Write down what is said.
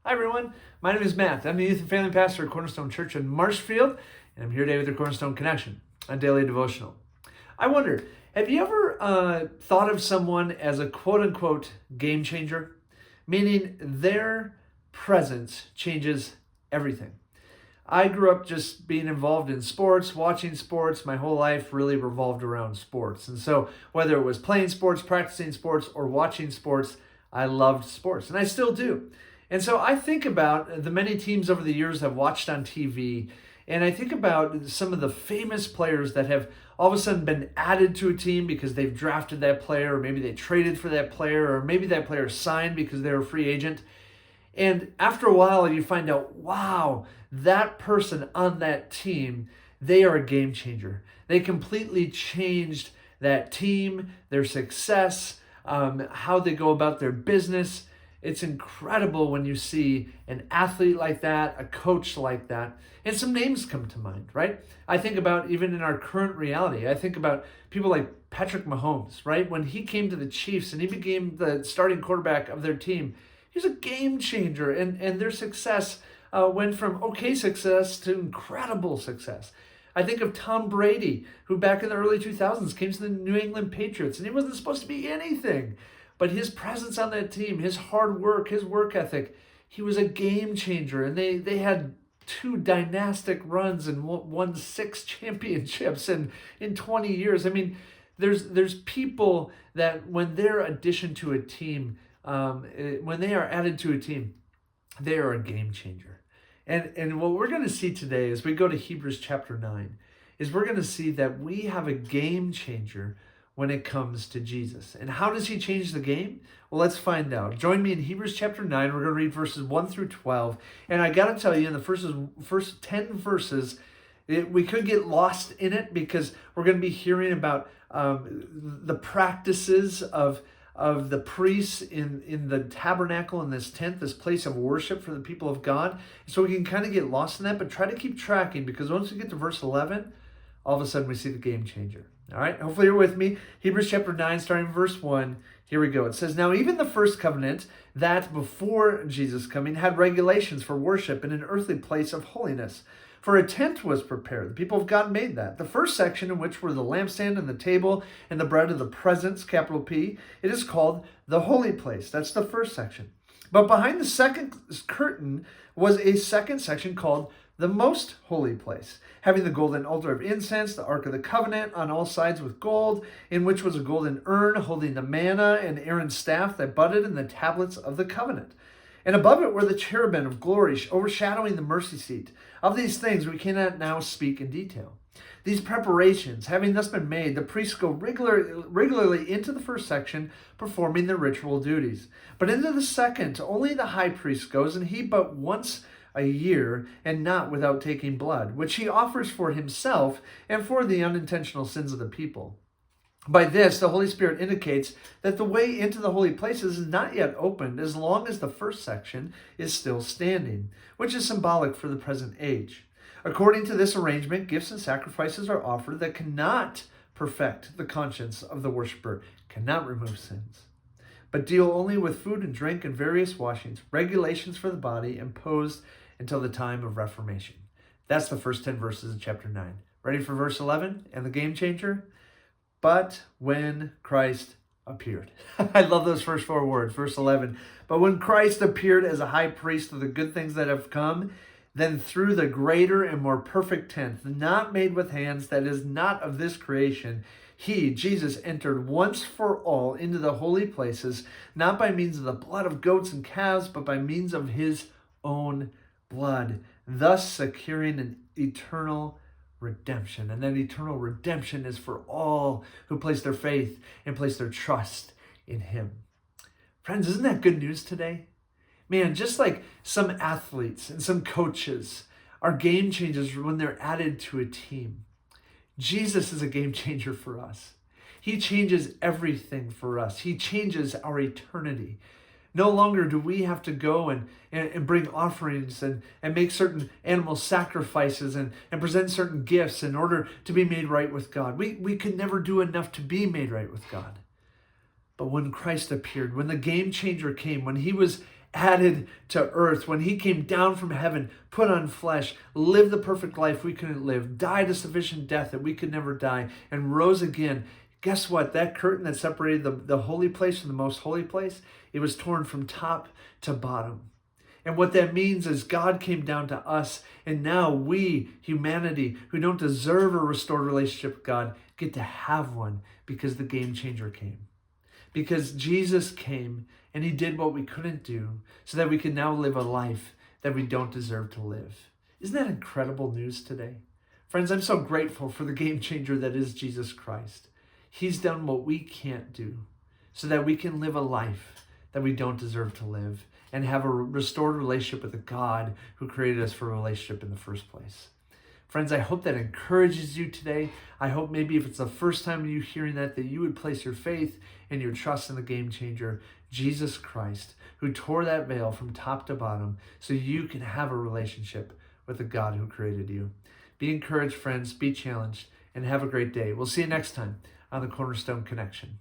Hi everyone, my name is Matt. I'm the youth and family pastor at Cornerstone Church in Marshfield, and I'm here today with the Cornerstone Connection, a daily devotional. I wonder, have you ever thought of someone as a quote-unquote game changer? Meaning their presence changes everything. I grew up just being involved in sports, watching sports. My whole life really revolved around sports. And so whether it was playing sports, practicing sports, or watching sports, I loved sports, and I still do. And so I think about the many teams over the years I've watched on TV, and I think about some of the famous players that have all of a sudden been added to a team because they've drafted that player, or maybe they traded for that player, or maybe that player signed because they're a free agent. And after a while, you find out, wow, that person on that team, they are a game changer. They completely changed that team, their success, how they go about their business. It's incredible when you see an athlete like that, a coach like that, and some names come to mind, right? I think about even in our current reality, I think about people like Patrick Mahomes, right? When he came to the Chiefs and he became the starting quarterback of their team, he's a game changer, and their success went from okay success to incredible success. I think of Tom Brady, who back in the early 2000s came to the New England Patriots, and he wasn't supposed to be anything. But his presence on that team, his hard work, his work ethic, he was a game changer. And they had two dynastic runs and won 6 championships in 20 years. I mean, there's people that when they're addition to a team, when they are added to a team, they are a game changer. And what we're going to see today as we go to Hebrews chapter 9 is we're going to see that we have a game changer when it comes to Jesus. And how does he change the game? Well, let's find out. Join me in Hebrews chapter 9. We're going to read verses 1 through 12. And I got to tell you, in the first 10 verses, we could get lost in it because we're going to be hearing about the practices of the priests in the tabernacle, in this tent, this place of worship for the people of God. So we can kind of get lost in that, but try to keep tracking, because once we get to verse 11, all of a sudden we see the game changer. All right, hopefully you're with me. Hebrews chapter 9, starting in verse 1. Here we go. It says, "Now even the first covenant, that before Jesus' coming, had regulations for worship in an earthly place of holiness. For a tent was prepared. The people of God made that. The first section, in which were the lampstand and the table and the bread of the presence, capital P, it is called the holy place." That's the first section. But behind the second curtain was a second section called the most holy place, having the golden altar of incense, the ark of the covenant on all sides with gold, in which was a golden urn holding the manna and Aaron's staff that budded in the tablets of the covenant. And above it were the cherubim of glory overshadowing the mercy seat. Of these things we cannot now speak in detail. These preparations, having thus been made, the priests go regularly into the first section, performing their ritual duties. But into the second, only the high priest goes, and he but once a year, and not without taking blood, which he offers for himself and for the unintentional sins of the people. By this, the Holy Spirit indicates that the way into the holy places is not yet opened as long as the first section is still standing, which is symbolic for the present age. According to this arrangement, gifts and sacrifices are offered that cannot perfect the conscience of the worshiper, cannot remove sins, but deal only with food and drink and various washings, regulations for the body imposed until the time of Reformation. That's the first 10 verses of chapter 9. Ready for verse 11 and the game changer? But when Christ appeared. I love those first 4 words. Verse 11. But when Christ appeared as a high priest of the good things that have come, then through the greater and more perfect tent, not made with hands, that is not of this creation, he, Jesus, entered once for all into the holy places, not by means of the blood of goats and calves, but by means of his own blood, thus securing an eternal redemption. And that eternal redemption is for all who place their faith and place their trust in him. Friends, isn't that good news today? Man, just like some athletes and some coaches are game changers when they're added to a team, Jesus is a game changer for us. He changes everything for us. He changes our eternity. No longer do we have to go and bring offerings and make certain animal sacrifices and present certain gifts in order to be made right with God. We could never do enough to be made right with God. But when Christ appeared, when the game changer came, when he was added to earth, when he came down from heaven, put on flesh, lived the perfect life we couldn't live, died a sufficient death that we could never die, and rose again, guess what? That curtain that separated the holy place from the most holy place, it was torn from top to bottom. And what that means is God came down to us, and now we, humanity, who don't deserve a restored relationship with God, get to have one because the game changer came. Because Jesus came and he did what we couldn't do so that we can now live a life that we don't deserve to live. Isn't that incredible news today? Friends, I'm so grateful for the game changer that is Jesus Christ. He's done what we can't do so that we can live a life that we don't deserve to live and have a restored relationship with the God who created us for a relationship in the first place. Friends, I hope that encourages you today. I hope maybe if it's the first time you hearing that you would place your faith and your trust in the game changer, Jesus Christ, who tore that veil from top to bottom so you can have a relationship with the God who created you. Be encouraged, friends. Be challenged, and have a great day. We'll see you next time on the Cornerstone Connection.